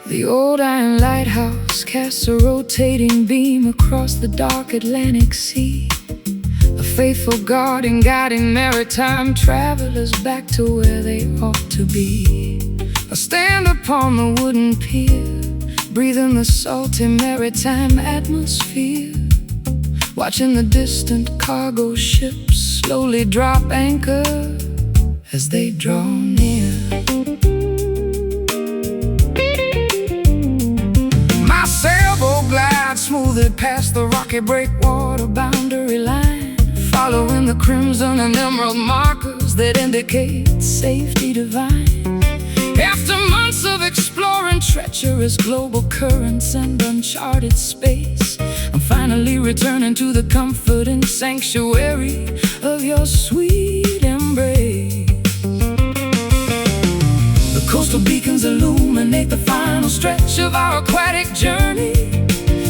The old iron lighthouse casts a rotating beam across the dark Atlantic Sea, a faithful guardian guiding maritime travelers back to where they ought to be. I stand upon the wooden pier, breathing the salty maritime atmosphere, watching the distant cargo ships slowly drop anchor as they draw near. My sailboat glides smoothly past the rocky breakwater boundary line, following the crimson and emerald markers that indicate safety divine. After months of exploring treacherous global currents and uncharted space, I'm finally returning to the comfort and sanctuary of your sweet embrace. The coastal beacons illuminate the final stretch of our aquatic journey,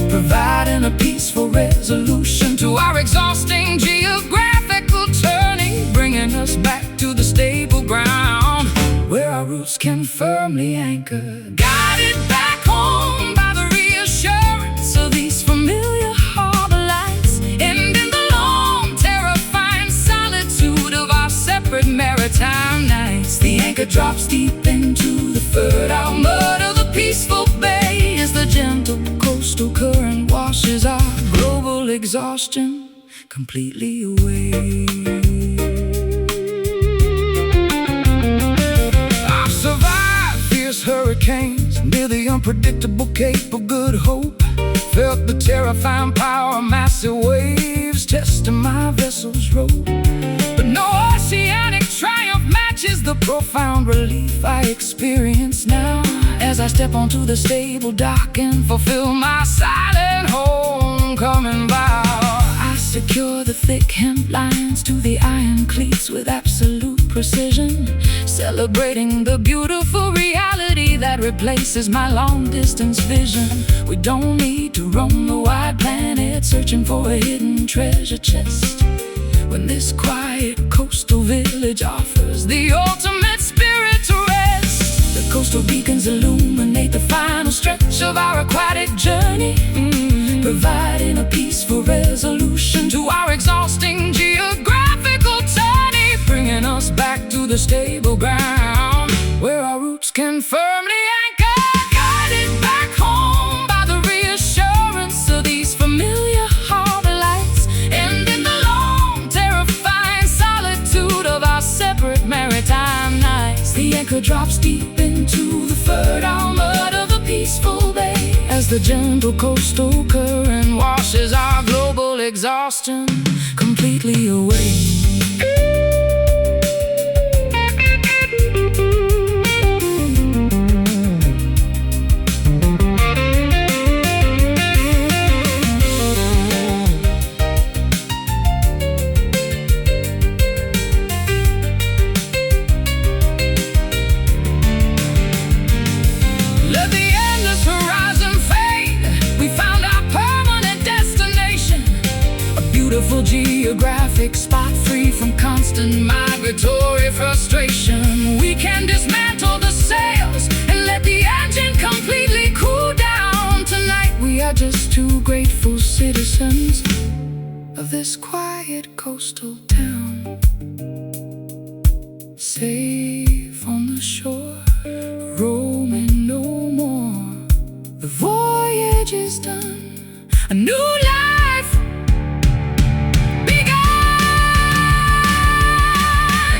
providing a peaceful resolution to our exhausting geographical turning, bringing us back to the stable ground where our roots can firmly anchor, guided back home by the reassurance of these familiar harbor lights, and in the long, terrifying solitude of our separate maritime nights. The anchor drops deep into the fertile mud of the peaceful bay as the gentle coastal current washes our global exhaustion completely away. Hurricanes near the unpredictable Cape of Good Hope, felt the terrifying power of massive waves testing my vessel's rope. But no oceanic triumph matches the profound relief I experience now as I step onto the stable dock and fulfill my silent homecoming vow. I secure the thick hemp lines to the iron cleats with absolute precision, celebrating the beautiful reality that replaces my long-distance vision. We don't need to roam the wide planet searching for a hidden treasure chest, when this quiet coastal village offers the ultimate spirit to rest. The coastal beacons illuminate the final stretch of our aquatic journey, providing a peaceful resolution to our exhausting geographical journey, bringing us back to the stable ground where our roots can firmly anchor, guided back home by the reassurance of these familiar harbor lights, and in the long, terrifying solitude of our separate maritime nights. The anchor drops deep into the fertile mud of the peaceful bay as the gentle coastal current washes our global exhaustion completely away. Geographic spot free from constant migratory frustration. We can dismantle the sails and let the engine completely cool down. Tonight we are just two grateful citizens of this quiet coastal town, safe on the shore, roaming no more. The voyage is done, a new life begun,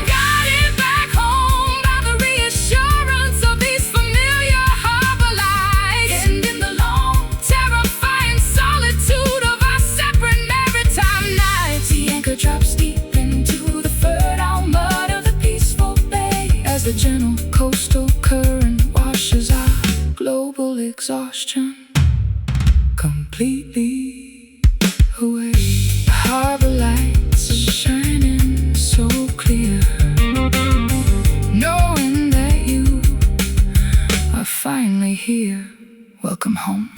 guided back home by the reassurance of these familiar emotional coastal current washes our global exhaustion completely away. Harbor lights shining so clear, knowing that you are finally here. Welcome home.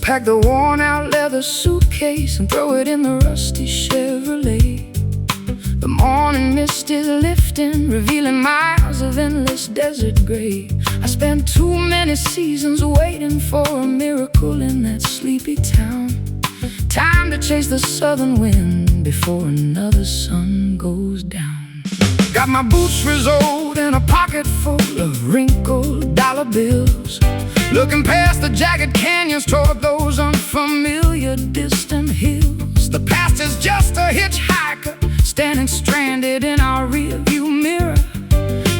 Pack the worn-out leather suitcase and throw it in the rusty Chevrolet. The morning mist is lifting, revealing miles of endless desert gray. I spent too many seasons waiting for a miracle in that sleepy town. Time to chase the southern wind before another sun goes down. Got my boots resoled and a pocket full of wrinkled dollar bills, looking past the jagged canyons toward those unfamiliar distant hills. The past is just a hitchhiker standing stranded in our rearview mirror.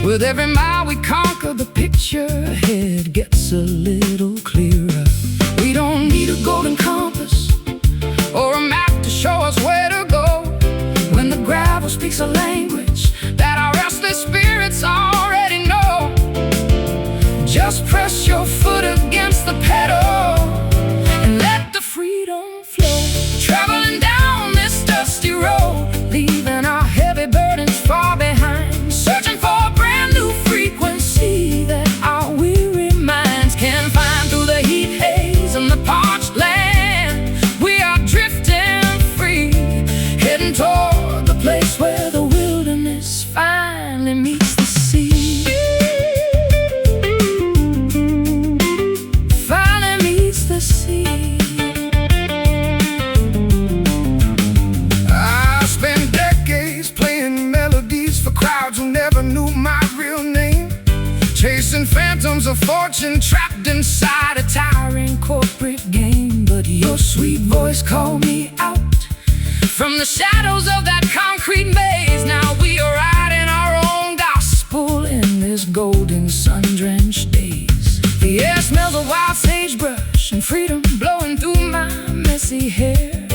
With every mile we conquer, the picture ahead gets a little clearer. We don't need a golden compass or a map to show us where to go, when the gravel speaks a language that our restless spirits already know. Just press your foot against the pedal and let the freedom flow. Traveling down this dusty road, leaving our heavy burdens far behind, searching for a brand new frequency that our weary minds can find. Through the heat haze and the parched land, we are drifting free, heading toward the place where the wilderness finally meets the sea. I spent decades playing melodies for crowds who never knew my real name, chasing phantoms of fortune trapped inside a tiring corporate game. But your sweet voice called me out from the shadows of that concrete maze. Now we are writing our own gospel in this golden sun-drenched days. The air smells of wild sagebrush and freedom blowing through my messy hair.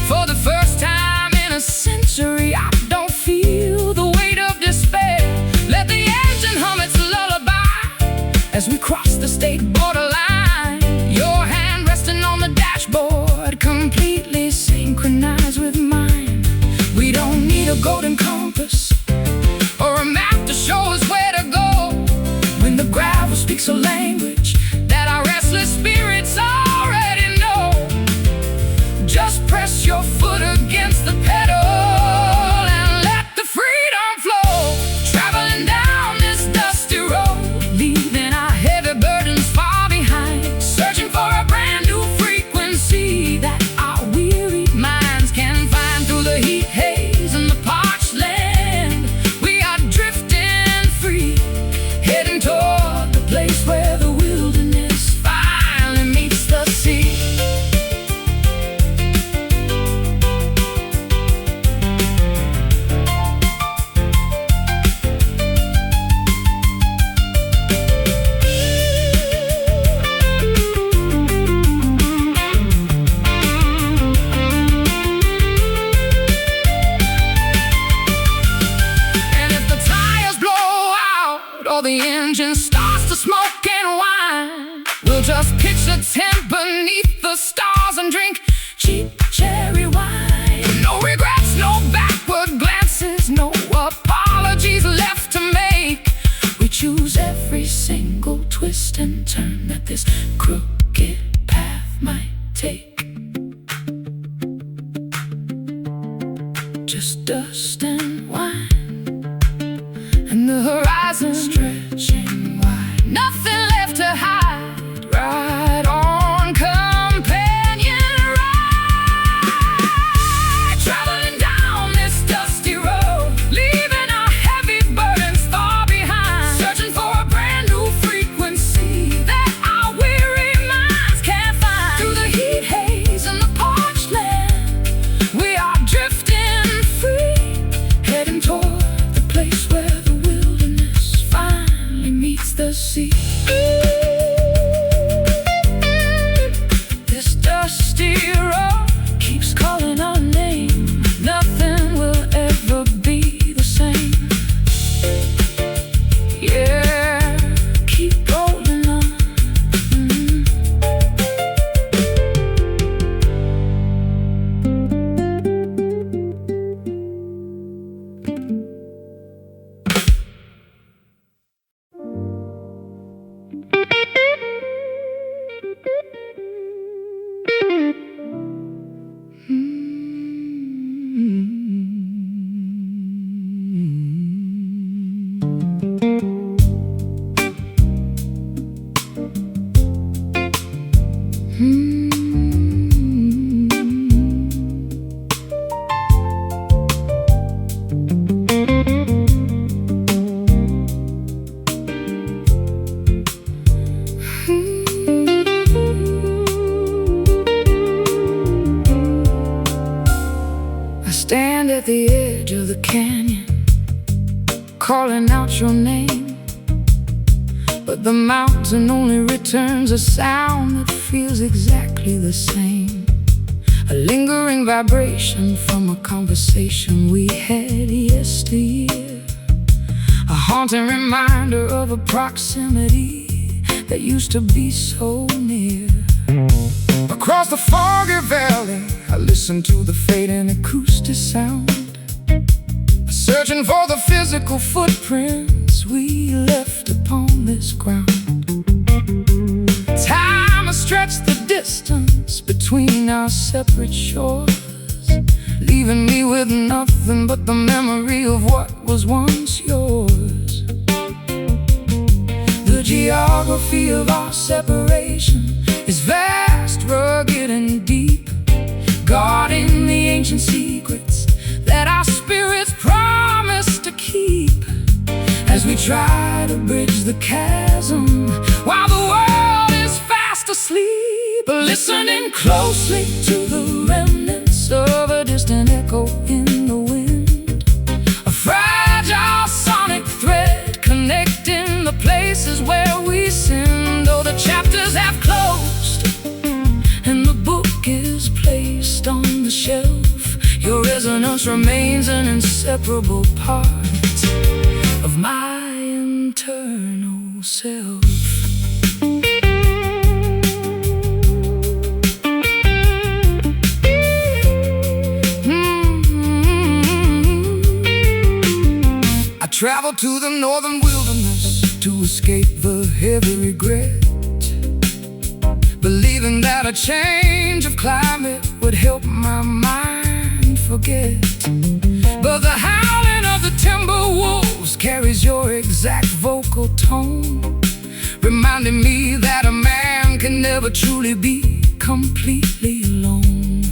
For the first time in a century, I don't feel the weight of despair. Let the engine hum its lullaby as we cross the state borderline. Your hand resting on the dashboard, completely synchronized with mine. We don't need a golden compass or a map to show us where to go, when the gravel speaks a language that our restless spirits already know. before the engine starts to smoke and whine. We'll just pitch a tent beneath the stars and drink cheap cherry wine. No regrets, no backward glances, no apologies left to make. We choose every single twist and turn that this crooked path might take. Just dust and wine, and the horizon stretching wide. Nothing left to hide. Ride on, companion, ride. Traveling down this dusty road, leaving our heavy burdens far behind. Searching for a brand new frequency that our weary minds can't find. Through the heat haze and the parched land, we are drifting free, heading toward the place where the wilderness finally meets the sea. This dusty road keeps calling our name. Nothing will ever be the same. Yeah, keep rolling on. I stand at the edge of the canyon, calling out your name, but the mountain only returns a sound that feels exactly the same. A lingering vibration from a conversation we had yesteryear, a haunting reminder of a proximity that used to be so near. Across the foggy valley, I listen to the fading acoustic sound, searching for the physical footprints we left upon this ground. Time has stretched the distance between our separate shores, leaving me with nothing but the memory of what was once yours. The geography of our separation is vast, rugged, and deep, guarding the ancient secrets that our spirits promise to keep. As we try to bridge the chasm while the world is fast asleep, listening closely to the remnants of a distant echo in the wind, a fragile sonic thread connecting the places where we sinned. Though the chapters have closed and the book is placed on the shelf, your resonance remains an inseparable part of my internal self. I travel to the northern wilderness to escape the heavy regret, believing that a change of climate would help my mind forget. But the howling of the timber wolves carries your exact vocal tone, reminding me that a man can never truly be completely alone.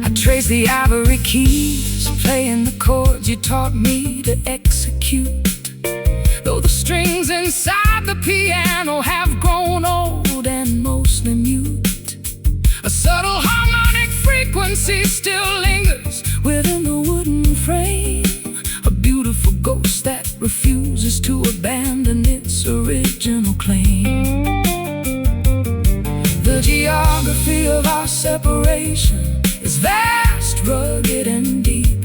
I trace the ivory keys, playing the chords you taught me to execute, though the strings inside the piano have grown old and mostly mute. A subtle harmonic frequency still lingers within the wooden frame, a beautiful ghost that refuses to abandon its original claim. The geography of our separation is vast, rugged, and deep,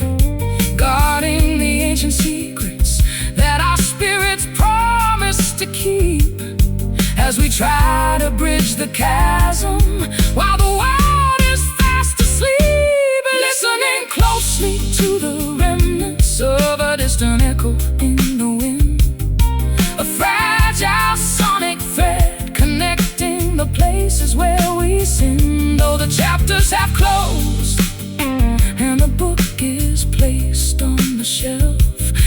guarding the ancient secrets that our spirits distant echo in the wind, a fragile sonic thread connecting the places where we sin. Though the chapters have closed and the book is placed on the shelf,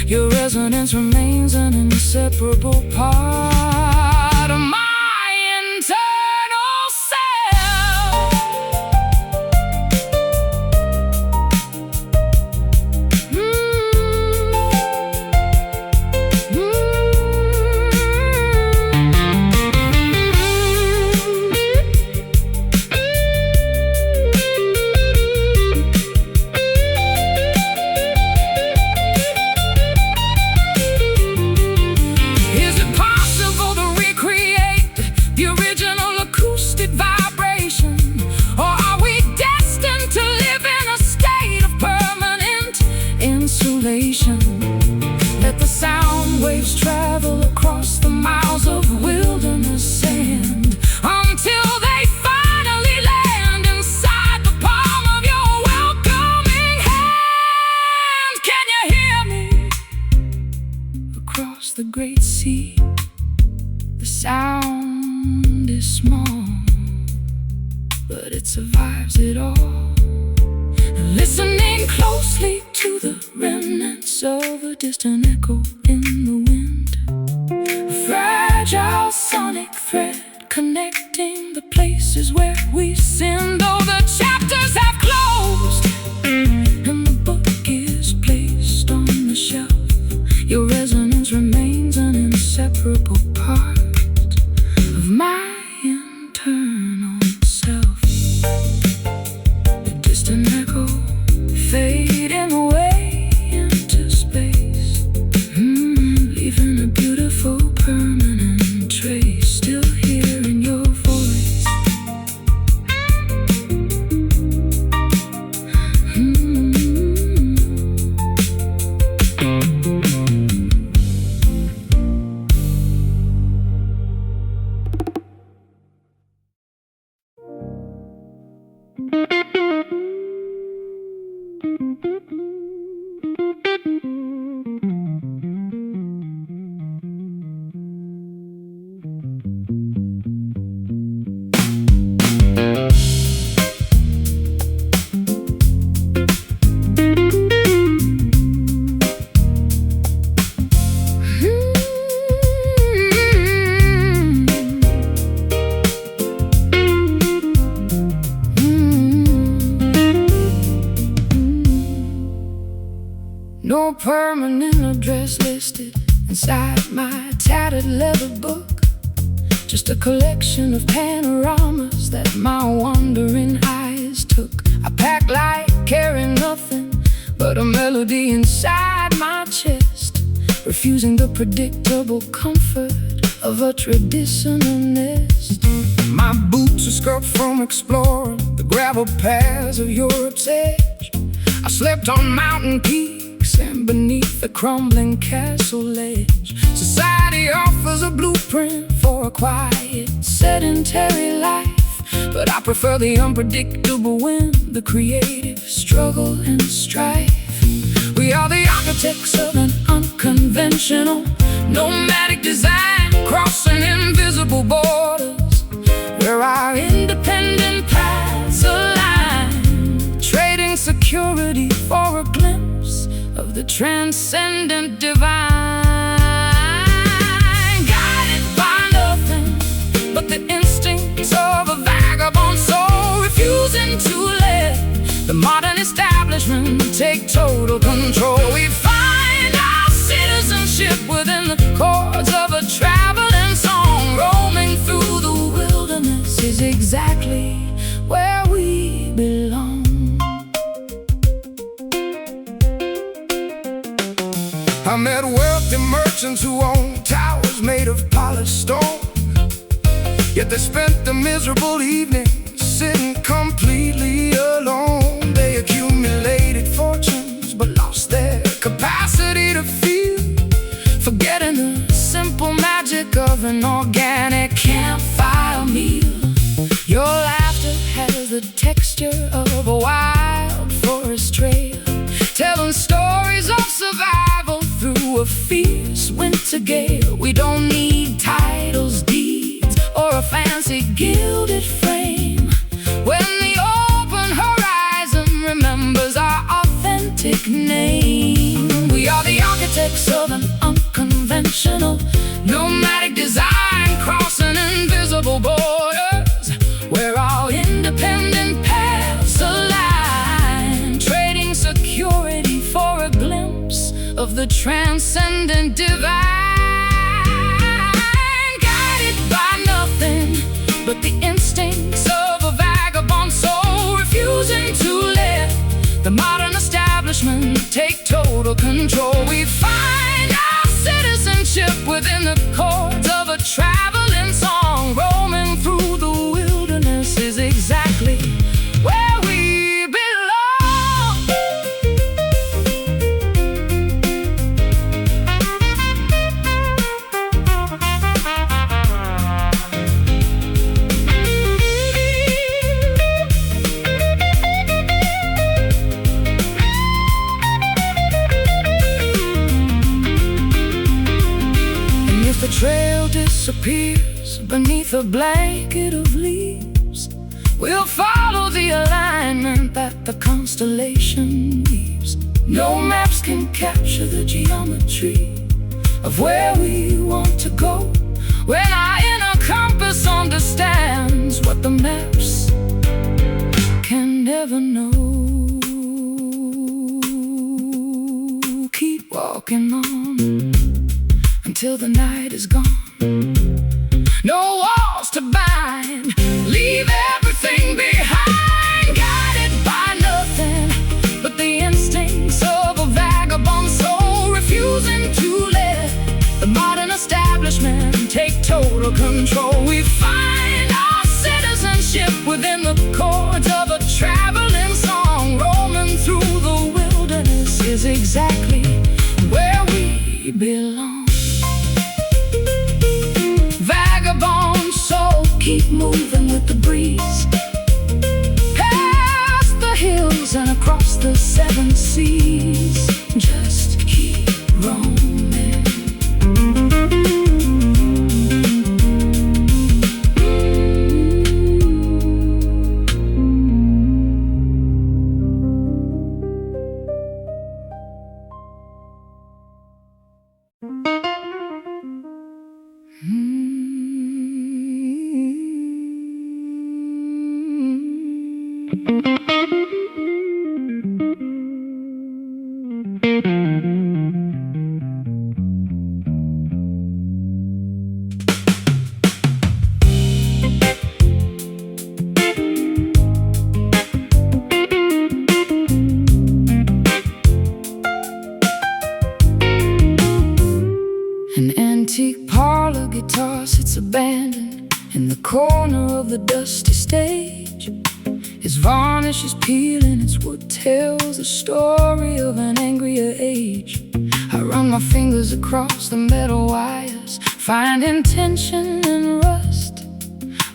your resonance remains an inseparable part of my internal self. Let the sound waves travel across the miles of wilderness sand until they finally land inside the palm of your welcoming hand. Can you hear me? Across the great sea, the sound is small, but it survives it all. Listening closely to the remnants of a distant echo in the wind, a fragile sonic thread connecting the places where we sin. Though the chapters have closed and the book is placed on the shelf, your resonance remains an inseparable part of my internal self. The distant echo fading away into space, leaving a beautiful permanent trace, still hearing your voice. No permanent address listed inside my tattered leather book, just a collection of panoramas that my wandering eyes took. I pack light, carry nothing but a melody inside my chest, refusing the predictable comfort of a traditional nest. My boots are scuffed from exploring the gravel paths of Europe's edge. I slept on mountain peaks and beneath the crumbling castle ledge. Society offers a blueprint for a quiet, sedentary life, but I prefer the unpredictable wind, the creative struggle and strife. We are the architects of an unconventional, nomadic design, crossing invisible borders where our independent paths align, trading security for a glimpse of the transcendent divine, guided by nothing but the instincts of a vagabond soul, refusing to let the modern establishment take total control. We find our citizenship within the chords of a traveling song. Roaming through the wilderness is exactly where we belong. I met wealthy merchants who owned towers made of polished stone, yet they spent the miserable evening sitting completely alone. They accumulated fortunes but lost their capacity to feel, forgetting the simple magic of an organic campfire meal. Your laughter has the texture of a wild forest trail, telling stories of survival through through a fierce winter gale. We don't need titles, deeds, or a fancy gilded frame. When the open horizon remembers our authentic name. We are the architects of an unconventional, nomadic design, crossing invisible borders, where all independent paths align, trading security for a glimpse of the transcendent divine. Guided by nothing but the instincts of a vagabond soul, refusing to let the modern establishment take total control. We find our citizenship within the chords of a traveling song. Roaming through the wilderness is exactly where we belong. The trail disappears beneath a blanket of leaves. We'll follow the alignment that the constellation weaves. No maps can capture the geometry of where we want to go, when our inner compass understands what the maps can never know. Keep walking on until the night is gone. No walls to bind, leave everything behind. Guided by nothing but the instincts of a vagabond soul, refusing to let the modern establishment take total control. We find our citizenship within the chords of a traveling song. Roaming through the wilderness is exactly where we belong. Vagabond soul, keep moving with the breeze, past the hills and across the 7 seas. Just keep roaming. An antique parlor guitar sits abandoned in the corner of the dusty stage. Its varnish is peeling, its wood tells the story of an angrier age. I run my fingers across the metal wires, finding tension and rust,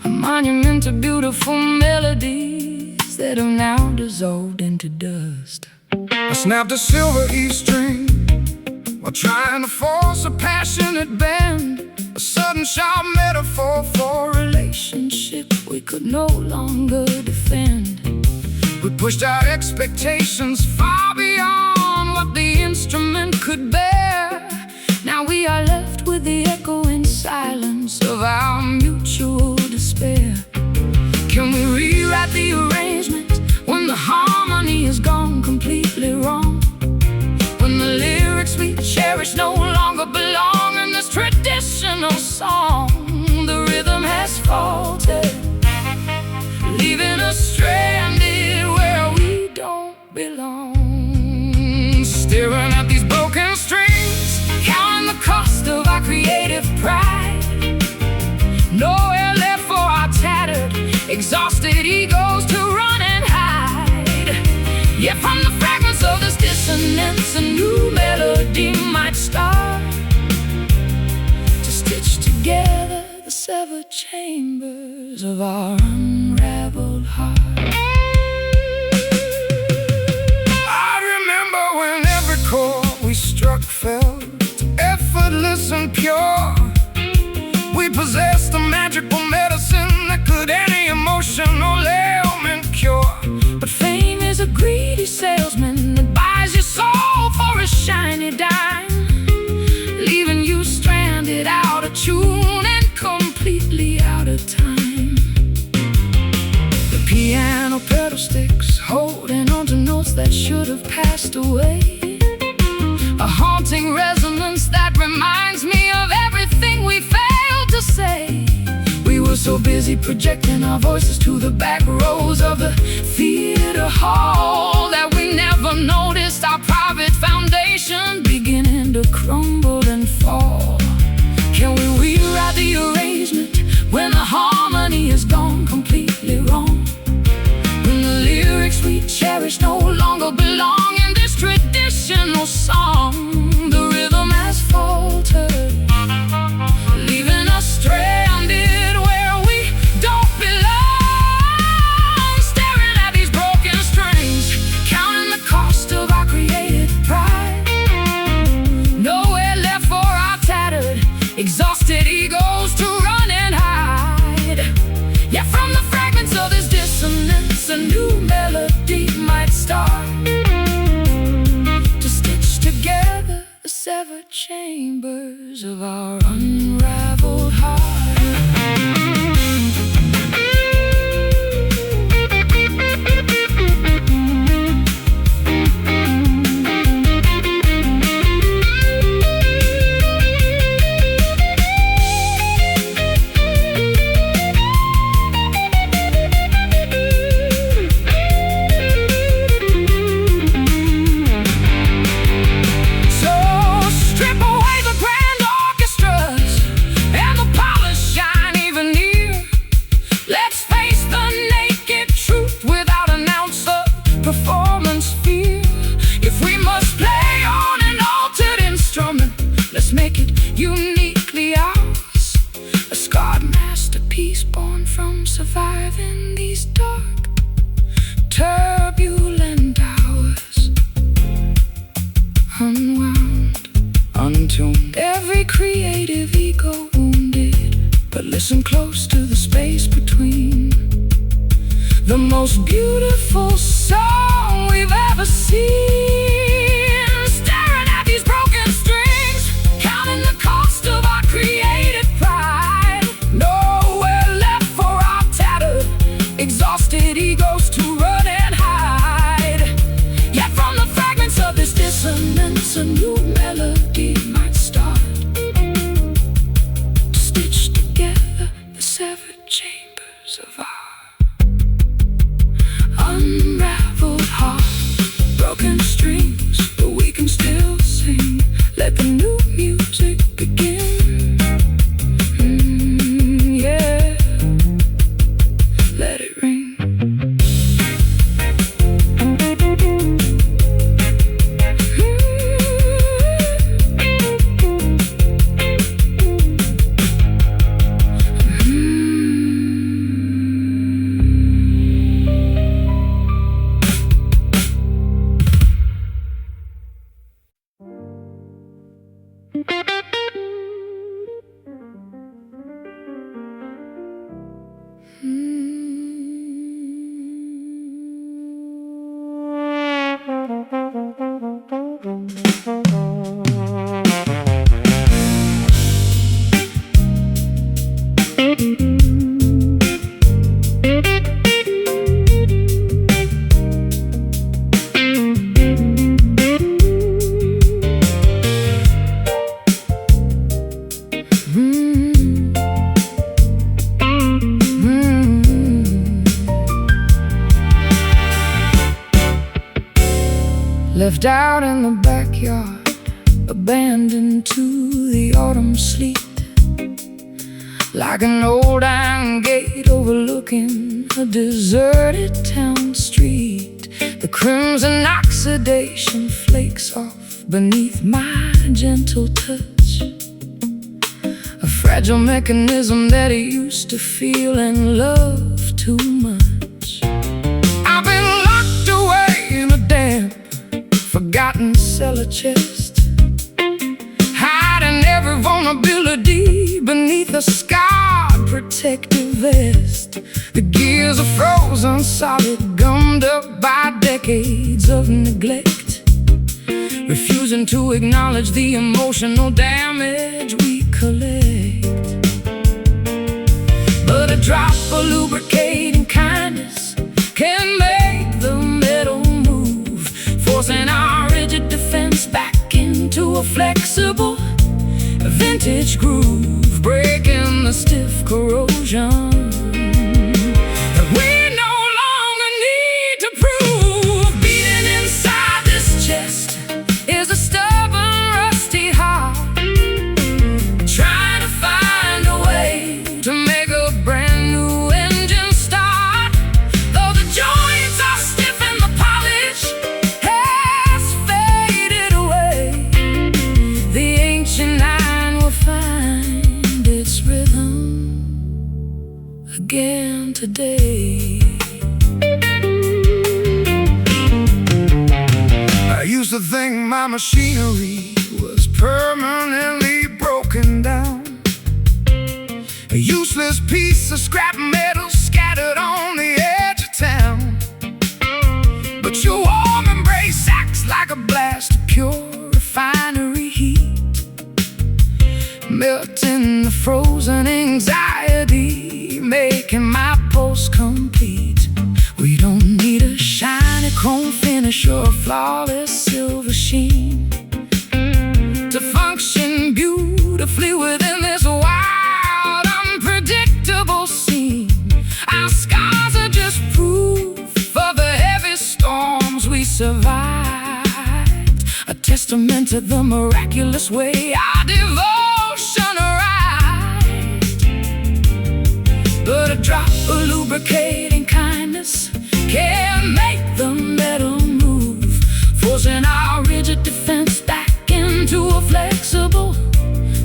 a monument to beautiful melodies that have now dissolved into dust. I snapped a silver E string while trying to force a passionate bend, a sudden sharp metaphor for a relationship we could no longer defend. We pushed our expectations far beyond what the instrument could bear. Now we are left with the echoing silence of our mutual despair. Can we rewrite the arrangement when the harmony has gone completely wrong? When the lyrics we cherish no longer belong in this traditional song? The rhythm has faltered, leaving us stranded where we don't belong. Staring at these broken strings, counting the cost of our creative pride. Nowhere left for our tattered, exhausted egos to run and hide. Yet from the fragments of this dissonance, a new melody might start to stitch together the severed chambers of our unraveled heart. I remember when every chord we struck felt endless and pure. We possess the magical medicine that could any emotional ailment cure. But fame is a greedy salesman that buys your soul for a shiny dime, leaving you stranded, out of tune, and completely out of time. The piano pedal sticks, holding on to notes that should have passed away. A haunting resonance that reminds me of everything we failed to say. We were so busy projecting our voices to the back rows of the theater hall that we never noticed our private foundation beginning to crumble and fall. Can we rewrite the arrangement when the harmony is gone completely wrong? When the lyrics we cherish no longer belong in this traditional song, the rhythm has faltered, leaving us stranded where we don't belong. Staring at these broken strings, counting the cost of our created pride. Nowhere left for our tattered, exhausted egos to run and hide. Yet from the fragments of this dissonance, a new melody might start to stitch together the severed chambers of our unraveled heart. Performance fear. If we must play on an altered instrument, let's make it uniquely ours. A scarred masterpiece born from surviving these dark, turbulent hours. Unwound, untuned, every creative ego wounded. But listen close to the space between. The most beautiful song we've ever seen. Staring at these broken strings, counting the cost of our created pride. Nowhere left for our tattered, exhausted egos to run and hide. Yet from the fragments of this dissonance, a new melody might start to stitch together the severed chambers of our unraveled heart. Broken strings, but we can still sing. Let the new music begin. Yeah, let it ring. Left out in the backyard, abandoned to the autumn sleet, like an old iron gate overlooking a deserted town street. The crimson oxidation flakes off beneath my gentle touch, a fragile mechanism that I used to feel and love too much. I've been locked away in a damp, forgotten cellar chest, hiding every voice the scarred protective vest. The gears are frozen solid, gummed up by decades of neglect, refusing to acknowledge the emotional damage we collect. But a drop of lubricating kindness can make the metal move, forcing our rigid defense back into a flexible vintage groove, breaking the stiff corrosion that we no longer need to prove. Beating inside this chest is a stubborn, rusty heart, trying to find a way to make a brand new engine start. Though the joints are stiff and the polish has faded away, the ancient line will find its rhythm again today. I used to think my machinery was permanently broken down, a useless piece of scrap metal scattered on the edge of town. But your warm embrace acts like a blast of pure refinery heat, melting the frozen anxiety, making my pulse complete. We don't need a shiny chrome finish or a flawless silver sheen to function beautifully within this wild, unpredictable scene. Our scars are just proof of the heavy storms we survived, a testament to the miraculous way our devotion arrived. But a drop of lubricating kindness can make the metal move, forcing our rigid defense back into a flexible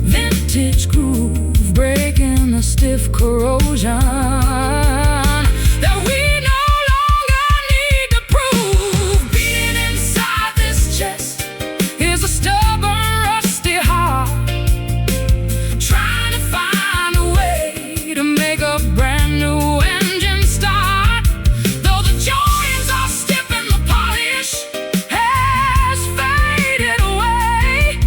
vintage groove, breaking the stiff corrosion that we no longer need to prove. Beating inside this chest is a stubborn, rusty heart, trying to find a way to make a brand new engine start. Though the joints are stiff and the polish has faded away,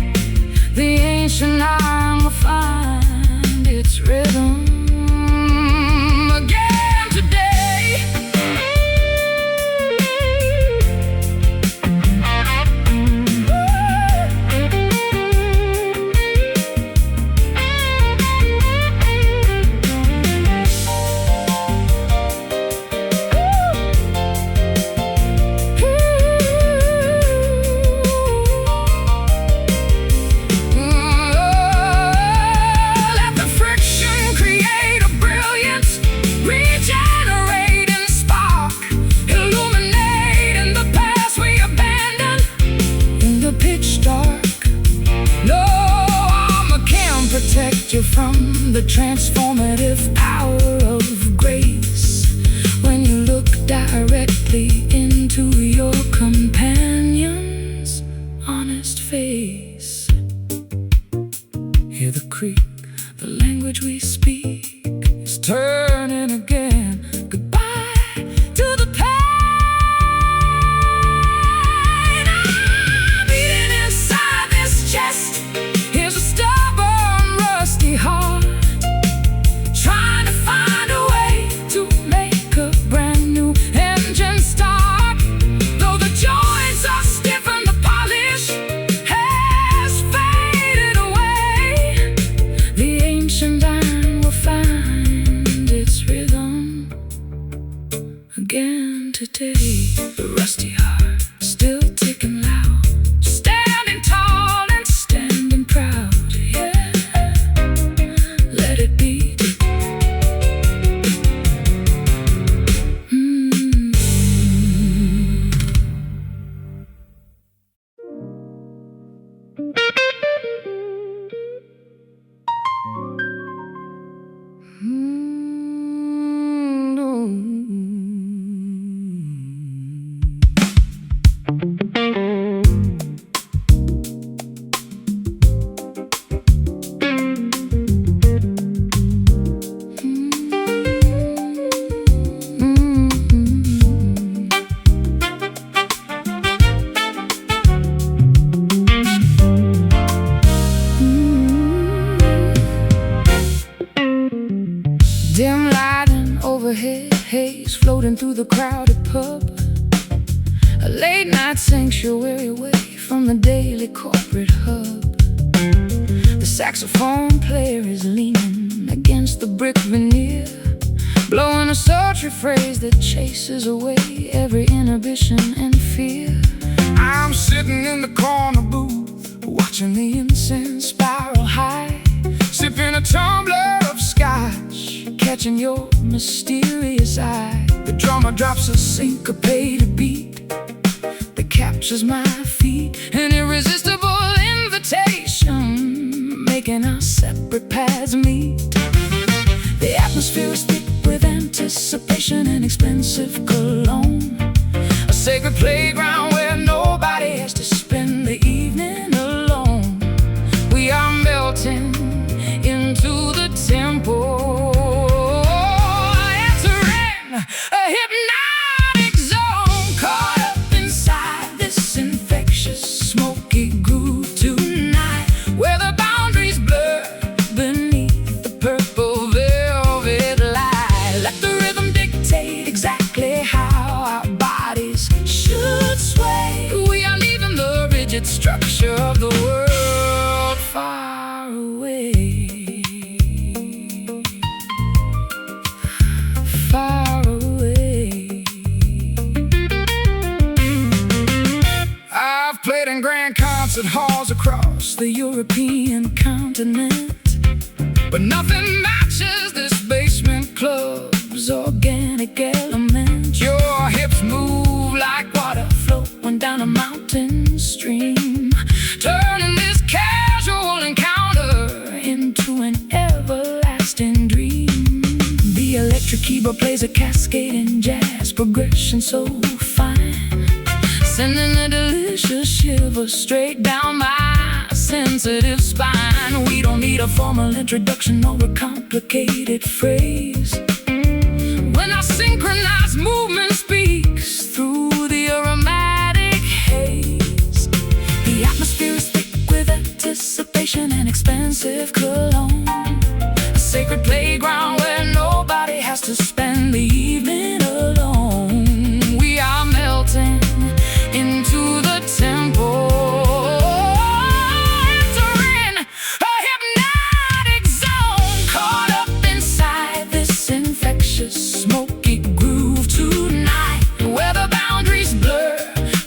the ancient iron will find its rhythm again today. Let the friction create a brilliance, regenerating spark, illuminating the past we abandoned in the pitch dark. No armor can protect you from the transformative power of grace when you look directly into your companion's honest face. Hear the creak, the language we speak is turning again. Goodbye to the pain. Beating inside this chest is a stubborn, rusty heart, trying to find a way to make a brand new engine start. Though the joints are stiff and the polish has faded away, the ancient iron will find its rhythm again today. The rusty heart still ticking loud, standing tall and standing proud. Yeah, let it be. overhead haze floating through the crowded pub, a late-night sanctuary away from the daily corporate hub. The saxophone player is leaning against the brick veneer, blowing a sultry phrase that chases away every inhibition and fear. I'm sitting in the corner booth, watching the incense spiral high, sipping a tumbler of scotch, catching your mysterious eye. The drummer drops a syncopated beat that captures my feet, an irresistible invitation, making our separate paths meet. The atmosphere is thick with anticipation and expensive cologne, a sacred playground where nobody has to spend the evening alone. We are melting into the tempo, entering a hypnotic zone, caught up inside this infectious smoky groove tonight, where the boundaries blur beneath the purple velvet light. Let the rhythm dictate exactly how our bodies should sway. We are leaving the rigid structure of the world far away, far away. I've played in grand concert halls across the European continent, but nothing matches this basement club's organic element. Your hips move like water flowing down a mountain stream, turning this casual encounter into an everlasting dream. The electric keyboard plays a cascading jazz progression so fine, sending a delicious shiver straight down my sensitive spine. We don't need a formal introduction or a complicated phrase when our synchronized movement speaks through the aromatic haze. The atmosphere is thick with anticipation and expensive cologne, a sacred playground where nobody has to spend the evening alone. We are melting into the tempo, entering a hypnotic zone, caught up inside this infectious smoky groove tonight, where the boundaries blur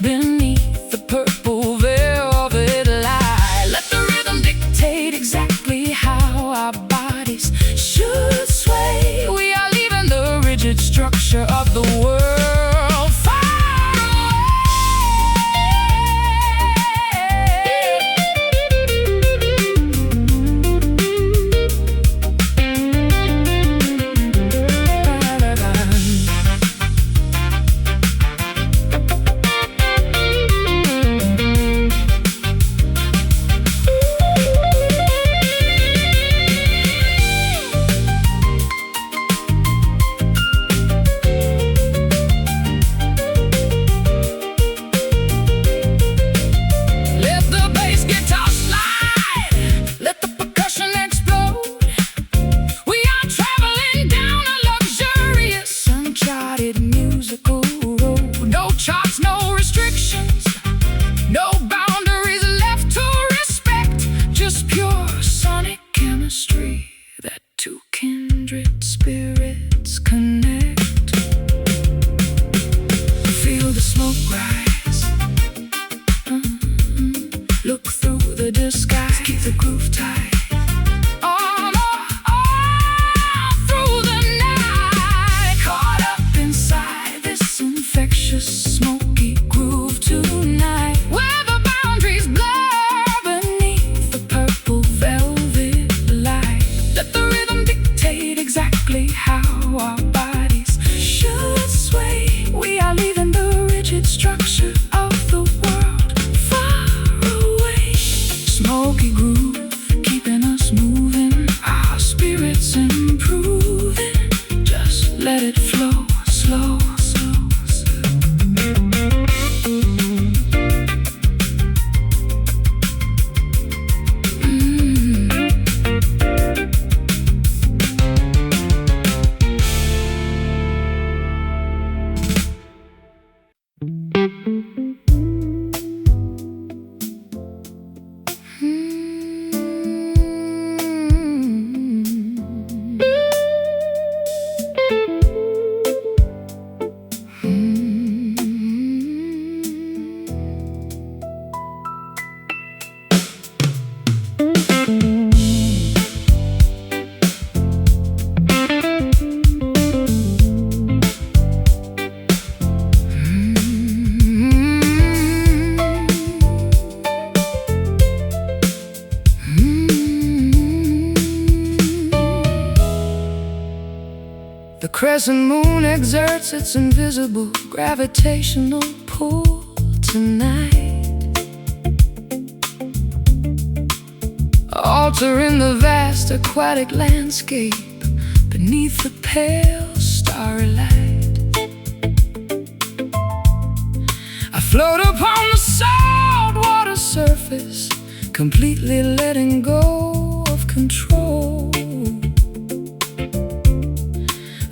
beneath the purple velvet light. Let the rhythm dictate exactly how our bodies should sway. We are leaving the rigid structure crescent moon exerts its invisible gravitational pull tonight, altering the vast aquatic landscape beneath the pale starry light. I float upon the salt water surface, completely letting go of control,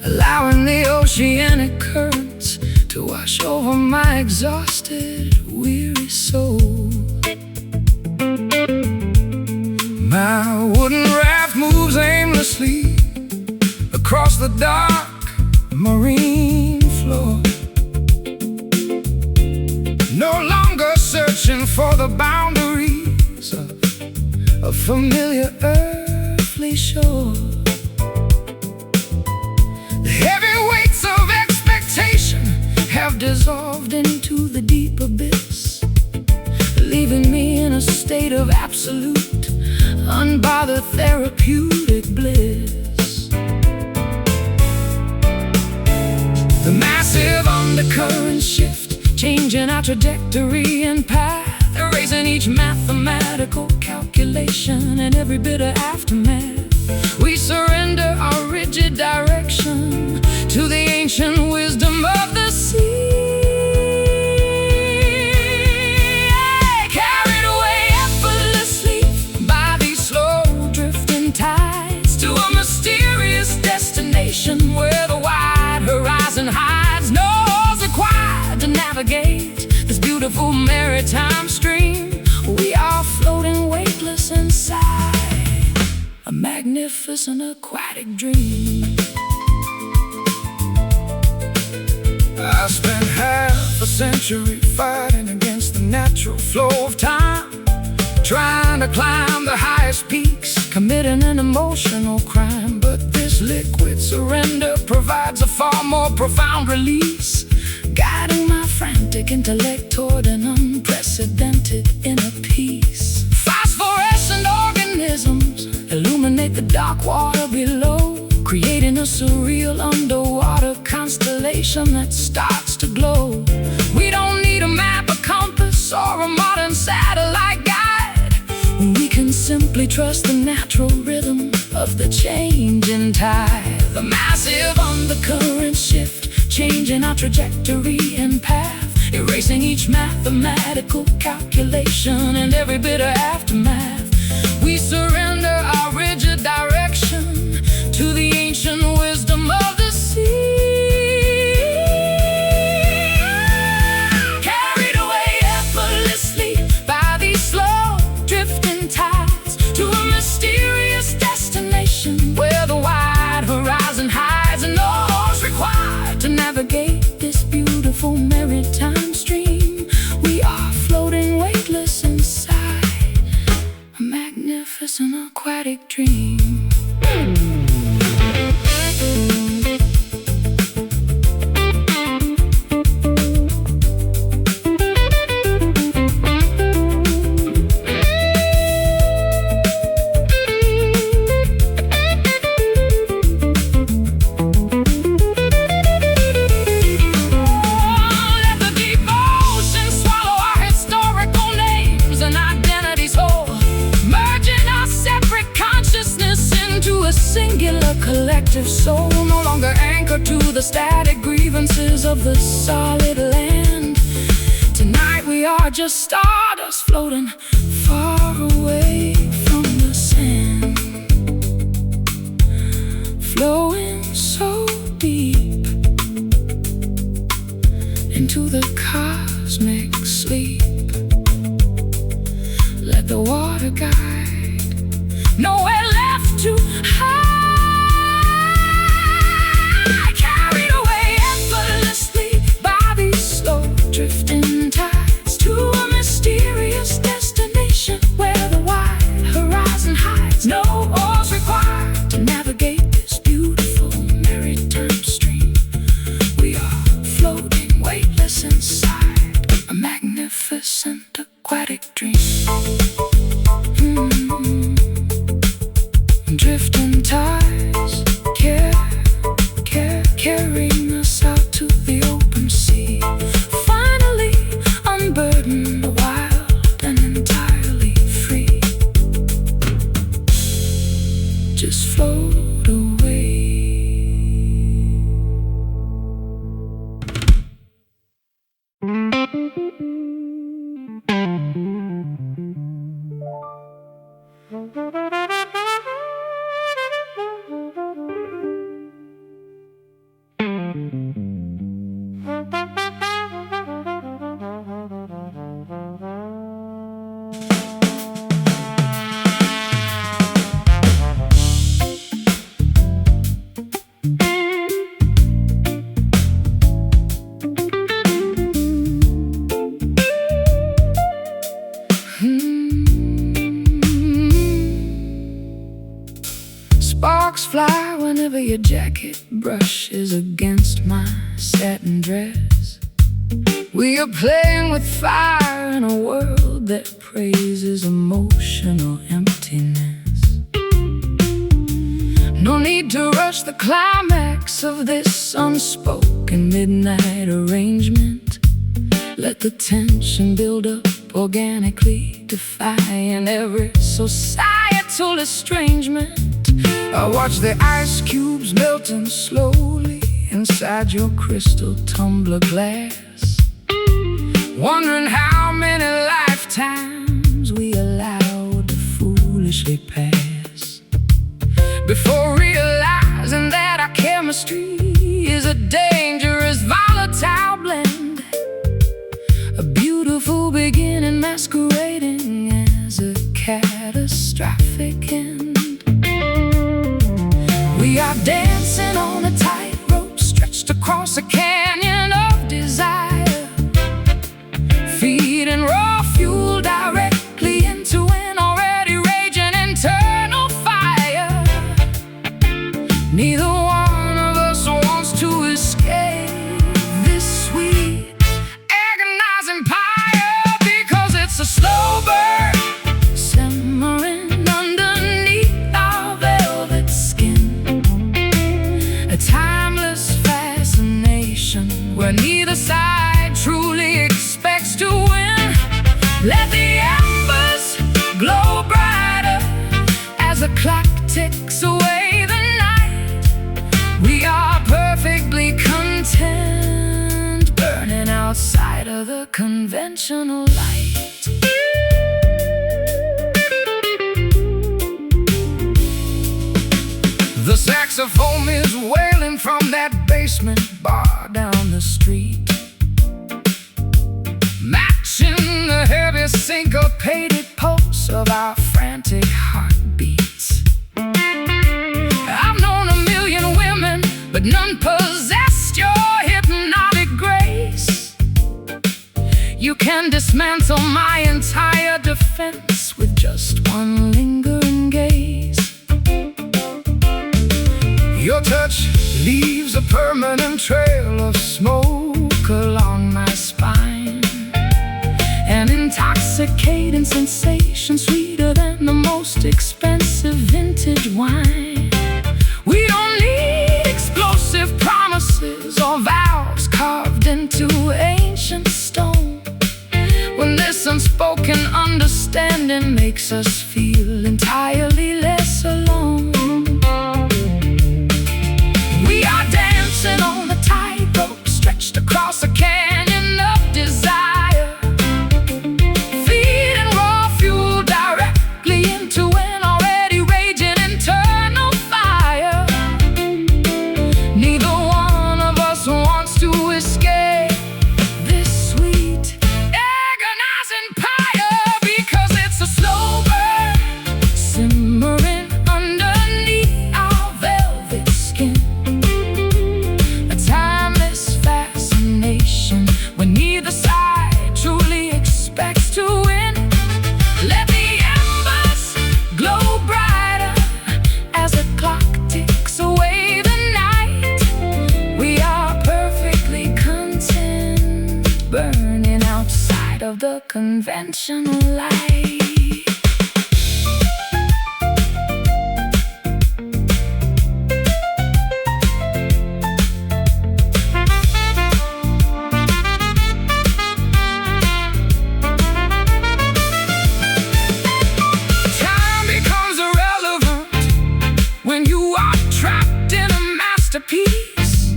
allowing the oceanic currents to wash over my exhausted, weary soul. My wooden raft moves aimlessly across the dark marine floor, no longer searching for the boundaries of a familiar earthly shore. The heavy weights of expectation have dissolved into the deep abyss, leaving me in a state of absolute, unbothered therapeutic bliss. The massive undercurrent shift, changing our trajectory and path, erasing each mathematical calculation and every bit of aftermath. We surrender our rigid direction to the ancient wisdom of the sea. Carried away effortlessly by these slow drifting tides to a mysterious destination where the wide horizon hides. No oars required to navigate this beautiful maritime stream. We are floating weightless inside a magnificent aquatic dream. I spent half a century fighting against the natural flow of time, trying to climb the highest peaks, committing an emotional crime. But this liquid surrender provides a far more profound release, guiding my frantic intellect toward an unprecedented inner peace. Phosphorescent organisms illuminate the dark water below, creating a surreal underwater constellation that starts to glow. We don't need a map, a compass, or a modern satellite guide. We can simply trust the natural rhythm of the changing tide. The massive undercurrent shift, changing our trajectory and path, erasing each mathematical calculation and every bit of aftermath. We surrender our rigid direction to the ancient wisdom of the sea. Carried away effortlessly by these slow drifting tides to a mysterious destination where the wide horizon hides, and no oars required to navigate this beautiful maritime stream. We are floating weightless inside a magnificent aquatic dream. Singular collective soul, no longer anchored to the static grievances of the solid land. Tonight we are just stardust floating far away from the sand, flowing so deep into the cosmic sleep. Let the water guide, nowhere left to hide. Carried away effortlessly by these slow drifting tides to a mysterious destination where the wide horizon hides. No oars required to navigate this beautiful maritime stream. We are floating weightless inside a magnificent aquatic dream. Drifting tides, just float away. Sparks fly whenever your jacket brushes against my satin dress. We are playing with fire in a world that praises emotional emptiness. No need to rush the climax of this unspoken midnight arrangement. Let the tension build up organically, defying every societal estrangement. I watch the ice cubes melting slowly inside your crystal tumbler glass, wondering how many lifetimes we allowed to foolishly pass, before realizing that our chemistry is a dangerous volatile blend, a beautiful beginning masquerading as a catastrophic end. We are dancing on a tightrope stretched across a canyon of desire, feeding raw fuel directly into an already raging internal fire. Neither one of us wants to escape this sweet, agonizing pyre, because it's a slow burn simmering underneath our velvet skin. A timeless fascination where neither side truly expects to win. Let the embers glow brighter as the clock ticks away the night. We are perfectly content, burning outside of the conventional light. The saxophone is wailing from that basement bar down the street, matching the heavy syncopated pulse of our frantic heartbeats. I've known a million women, but none possessed your hypnotic grace. You can dismantle my entire defense with just one lingering gaze. Your touch leaves a permanent trail of smoke along my spine, an intoxicating sensation sweeter than the most expensive vintage wine. We don't need explosive promises or vows carved into ancient stone, when this unspoken understanding makes us feel entirely less alone. We are dancing on a tightrope stretched across a canyon of desire, feeding raw fuel directly into an already raging internal fire. Neither one of us wants to escape this sweet, agonizing pyre, because it's a slow burn simmering underneath our velvet skin. When neither side truly expects to win. Let the embers glow brighter as the clock ticks away the night. We are perfectly content, burning outside of the conventional light. trapped in a masterpiece,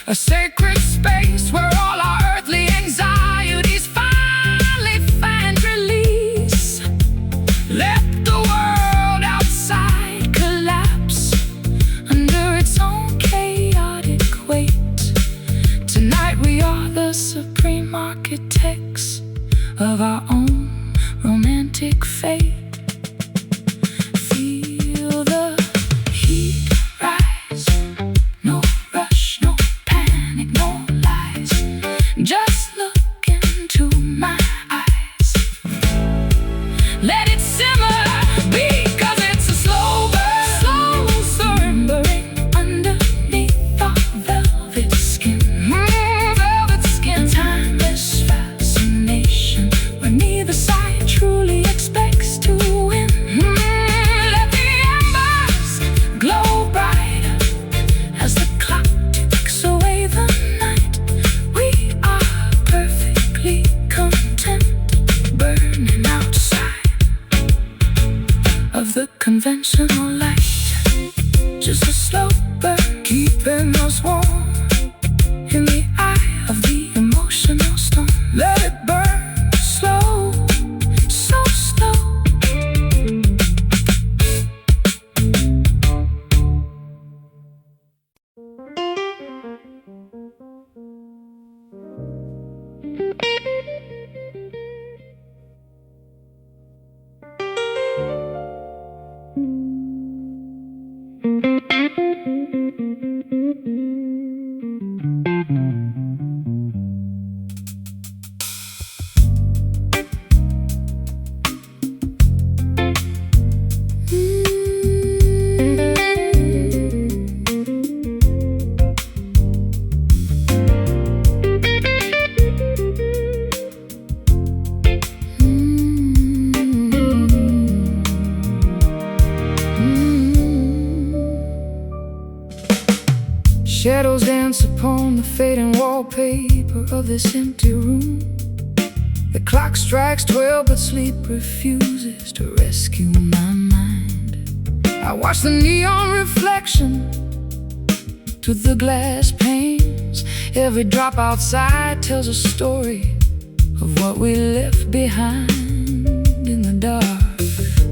a sacred space where all our earthly anxieties finally find release. Let the world outside collapse under its own chaotic weight. Tonight we are the supreme architects of our own romantic fate. Feel the heat rise, no rush, no panic, no lies. Just look into my eyes. Let it simmer, because it's a slow burn, burning underneath our velvet skin. Velvet skin, timeless fascination, where neither side truly expects to win. Let the embers glow brighter as the clock ticks away the night. We are perfectly content, burning outside of the conventional light. Just a slow burn, keeping us warm in the eye of the emotional storm. Let it burn slow, so slow. Shadows dance upon the fading wallpaper of this empty room. The clock strikes 12, but sleep refuses to rescue my mind. I watch the neon reflection to the glass panes. Every drop outside tells a story of what we left behind in the dark.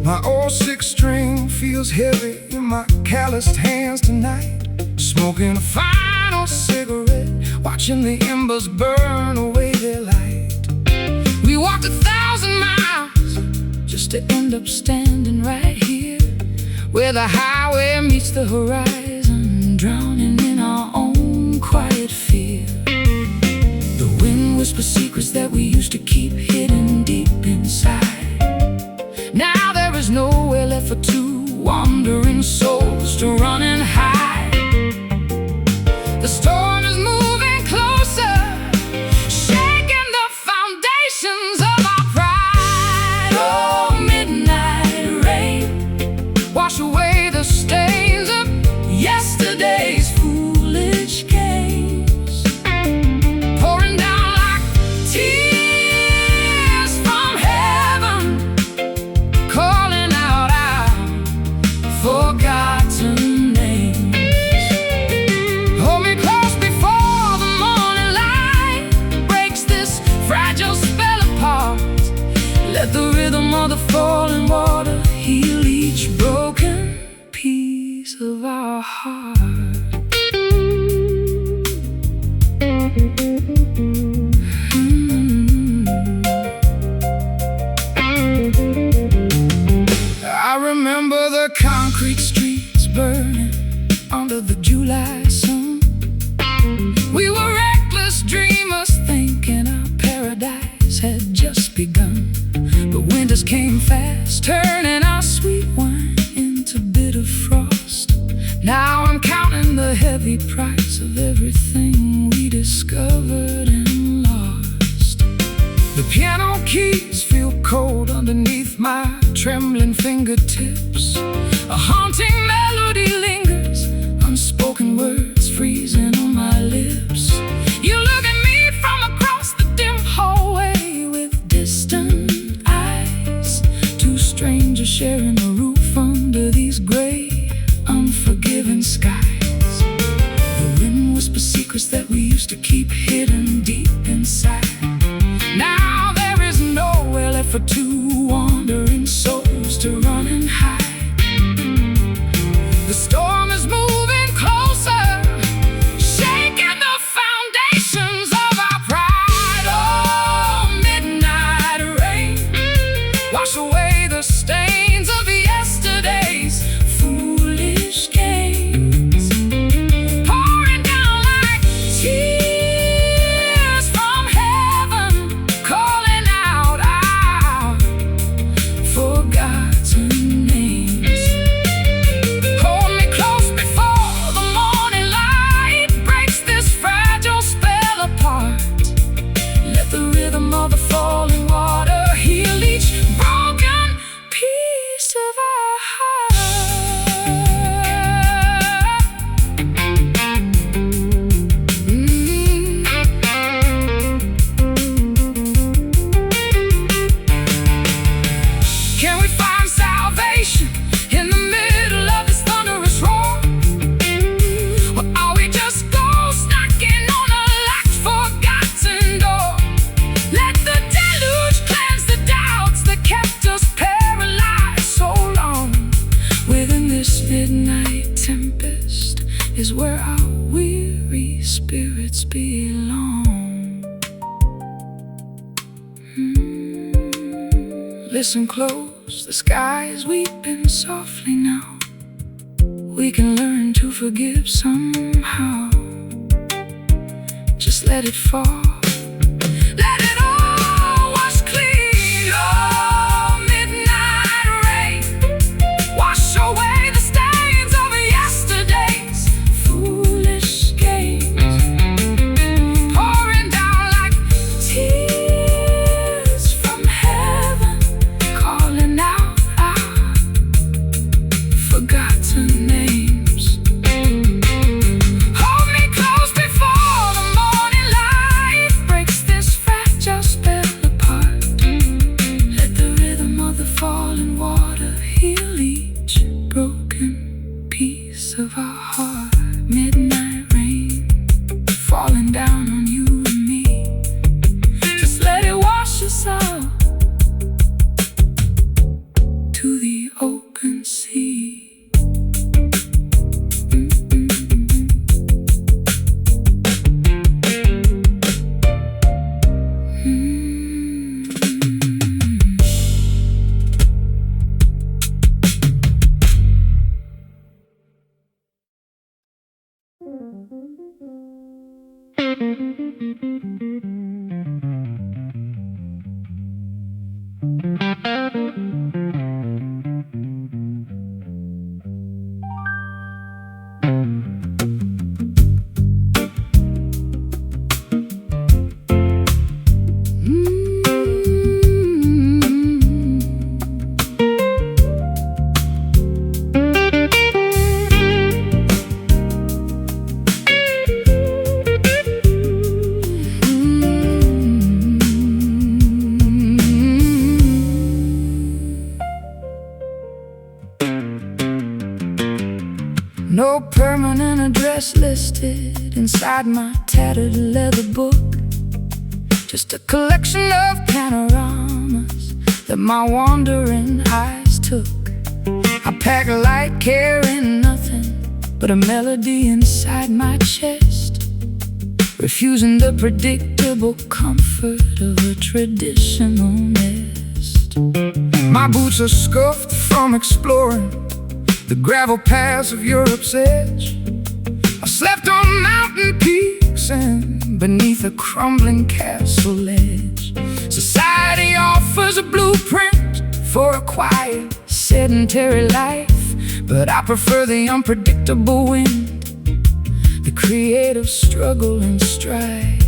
My old six string feels heavy in my calloused hands tonight. Smoking a final cigarette, watching the embers burn away their light. We walked 1,000 miles just to end up standing right here, where the highway meets the horizon, drowning in our own quiet fear. The wind whispers secrets that we used to keep hidden deep inside. Now there is nowhere left for two wandering souls to run and hide. The storm is moving closer, shaking the foundations of our pride. Oh, midnight rain, wash away the stains of yesterday's foolish games, pouring down like tears from heaven, calling out our forgotten names. Hold me close before the morning light breaks this fragile spell apart. Let the rhythm of the falling water heal each broken piece of our heart. I remember the concrete streets burning under the July sun. We were reckless dreamers, thinking our paradise had just begun. But winters came fast, turning our sweet wine into bitter frost. Now I'm counting the heavy price of everything we discovered and lost. The piano keys feel cold underneath my trembling fingertips. A haunting melody lingers, unspoken words freezing on my lips. You look at me from across the dim hallway with distant eyes. Two strangers sharing a roof under these gray, unforgiving skies. The storm is moving closer, shaking the foundations of our pride. Oh, midnight rain, wash away the stains of yesterday's foolish games, pouring down like tears from heaven, calling out our forgotten names. Hold me close before the morning light breaks this fragile spell apart. Let the rhythm of the falling water heal each broken piece of our heart. Can we find salvation in the middle of this thunderous roar? Or are we just ghosts knocking on a locked, forgotten door? Let the deluge cleanse the doubts that kept us paralyzed so long. Within this midnight tempest is where our weary spirits belong. Listen close, the sky is weeping softly now. We can learn to forgive somehow. Just let it fall. Let it all wash clean. Oh, midnight rain, wash away the stains of yesterday's foolish games, pouring down like tears from heaven, calling out our forgotten names. Hold me close before the morning light breaks this fragile spell apart. Let the rhythm of the falling water heal each broken piece of our heart. Midnight rain falling down on you and me. Just let it wash us out to the open sea. No permanent address listed inside my tattered leather book. Just a collection of panoramas that my wandering eyes took. I pack light, carrying nothing but a melody inside my chest, refusing the predictable comfort of a traditional nest. My boots are scuffed from exploring the gravel paths of Europe's edge. I slept on mountain peaks and beneath a crumbling castle ledge. Society offers a blueprint for a quiet, sedentary life, but I prefer the unpredictable wind, the creative struggle and strife.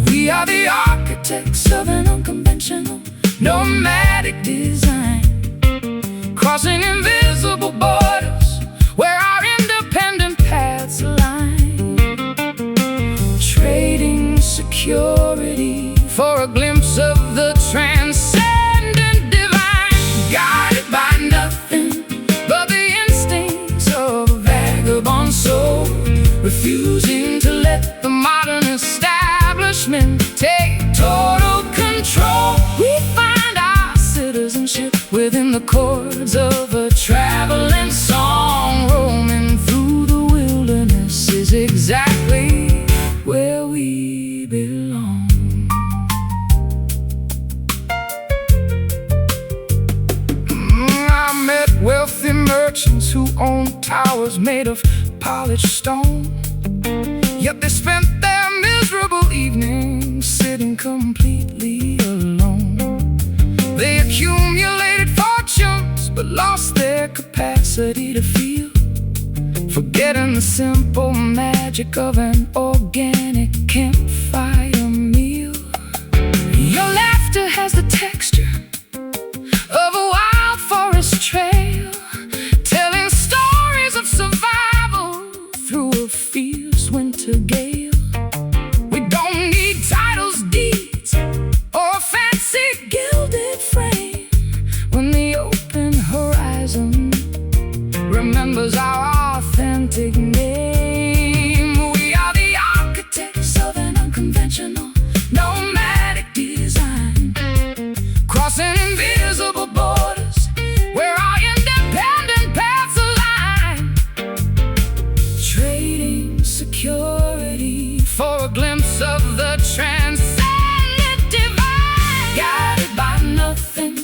We are the architects of an unconventional, nomadic design, crossing invisible borders where our independent paths align, trading security for a glimpse of the transcendent divine, guided by nothing but the instincts of a vagabond soul, refusing to let the modern establishment take total control. We find our citizenship within the chords of a traveling song. ones who own towers made of polished stone. Yet they spent their miserable evenings sitting completely alone. They accumulated fortunes but lost their capacity to feel, forgetting the simple magic of an organic campfire meal. Your laughter has the texture of a wild forest trail, telling stories of survival through a fierce winter gale. We don't need titles, deeds, or a fancy gilded frame when the open horizon remembers our authentic name. We are the architects of an unconventional, nomadic design, crossing invisible borders where our independent paths align, trading security for a glimpse of the transcendent divine, guided by nothing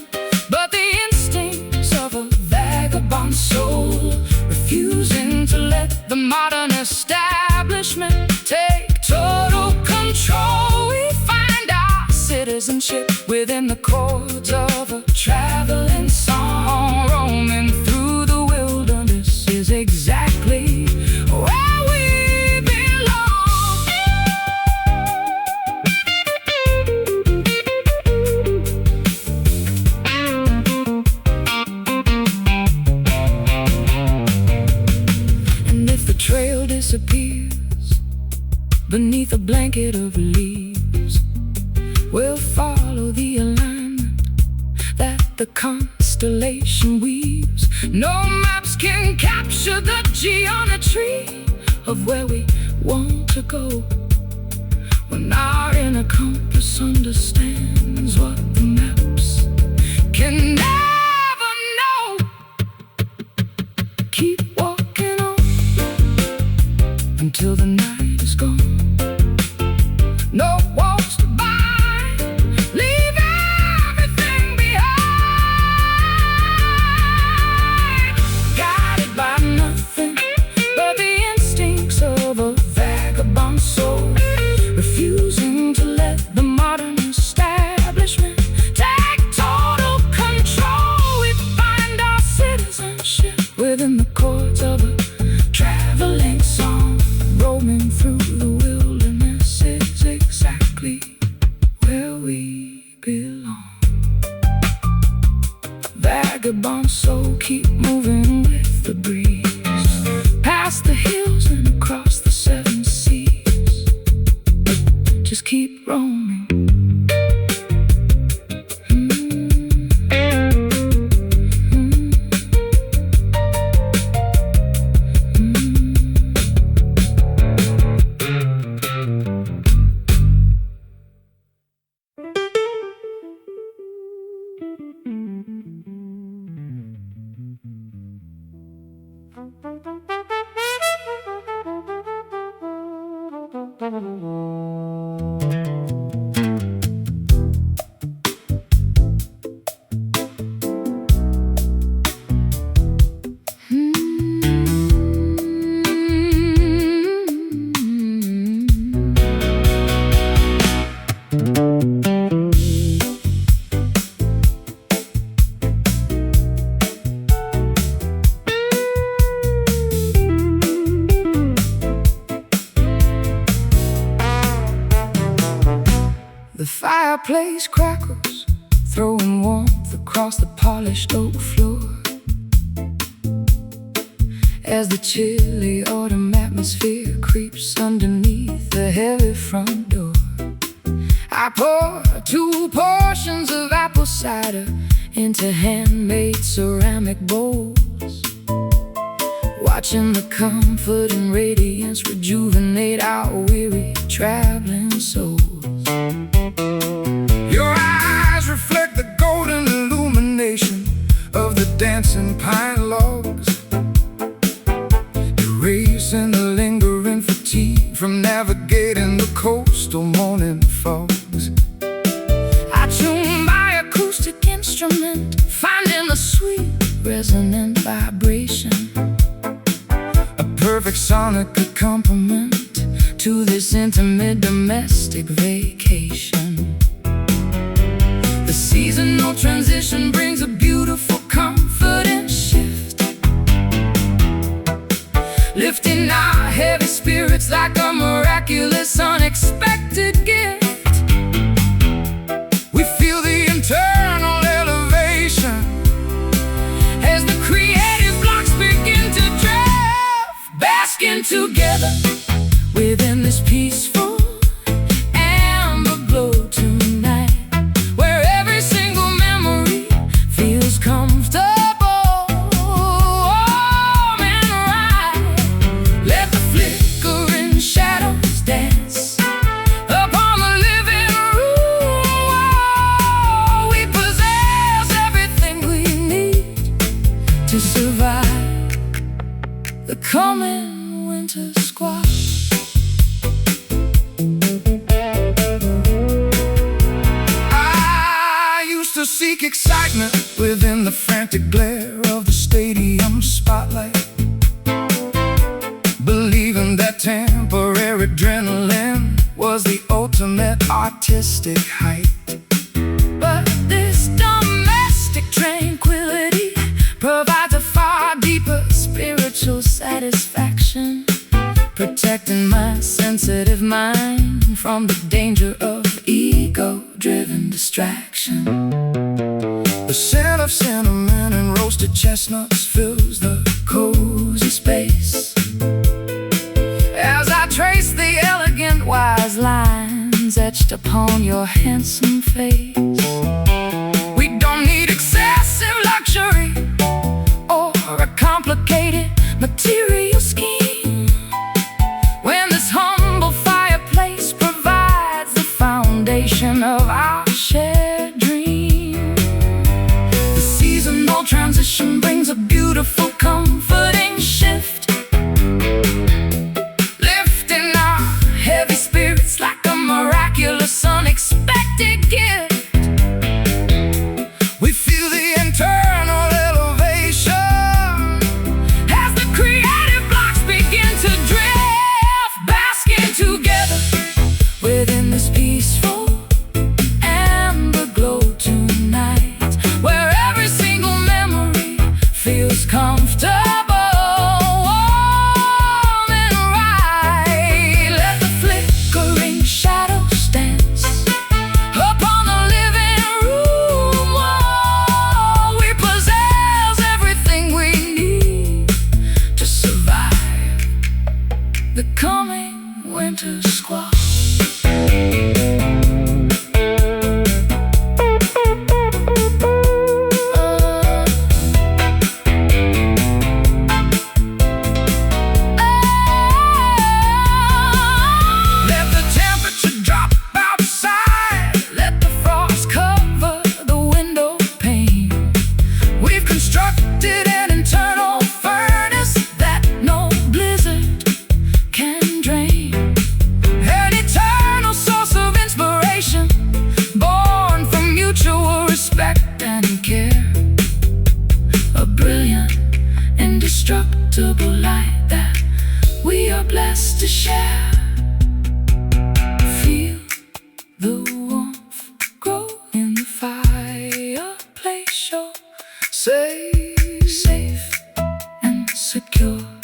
but the instincts of a vagabond soul, refusing to let the modern establishment take total control. We find our citizenship within the chords of a traveling song. Roaming through the wilderness is exactly where we belong. And if the trail disappears beneath a blanket of leaves, we'll follow the alignment that the constellation weaves. No maps can capture the geometry of where we want to go, when our inner compass understands what the maps can never know. Keep walking on until the night is gone. No walks to buy, leave everything behind, guided by nothing but the instincts of a vagabond soul, refusing to let the modern establishment take total control. We find our citizenship within the chords of a traveling song. Roaming through the wilderness is exactly where we belong. Vagabond soul, keep moving with the breeze, past the hills and across the seven seas. Just keep roaming. The fireplace crackles, throwing warmth across the polished oak floor, as the chilly autumn atmosphere creeps underneath the heavy front door. I pour 2 portions of apple cider into handmade ceramic bowls, watching the comfort and radiance rejuvenate our weary traveling souls. Your eyes reflect the golden illumination of the dancing pine logs, erasing the lingering fatigue from navigating the coastal morning fogs. I tune my acoustic instrument, finding the sweet resonant vibration perfect sonic accompaniment to this intimate domestic vacation. The seasonal transition brings a beautiful confident shift, lifting our heavy spirits like a miraculous unexpected gift. We feel the internal elevation as the creative blocks begin to drift, basking together within this peaceful amber glow tonight, where every single memory feels comfortable, warm and right. Let the flickering shadows dance upon the living room wall. We possess everything we need to survive the coming winter squash. To seek excitement within the frantic glare of the stadium spotlight, believing that temporary adrenaline was the ultimate artistic height. But this domestic tranquility provides a far deeper spiritual satisfaction, protecting my sensitive mind from the danger of ego-driven distraction. The scent of cinnamon and roasted chestnuts fills the cozy space as I trace the elegant wise lines etched upon your handsome face. We don't need excessive luxury or a complicated material scheme when this humble fireplace provides the foundation of our shared dream. The seasonal transition brings a beautiful, comforting shift, lifting our heavy spirits like a miraculous, unexpected gift. We feel the internal elevation as the creative blocks begin to drift, basking together within this peaceful amber glow tonight, where every single memory feels comfortable, warm and right. Let the flickering shadows dance upon the living room wall. We possess everything we need to survive the coming winter squall. Let the temperature drop outside, let the frost cover the window pane. We've constructed an internal furnace that no blizzard can drain, an eternal source of inspiration born from mutual respect and care, a brilliant, indestructible light that we are blessed to share. Feel the warmth grow in the fireplace, you're safe and secure.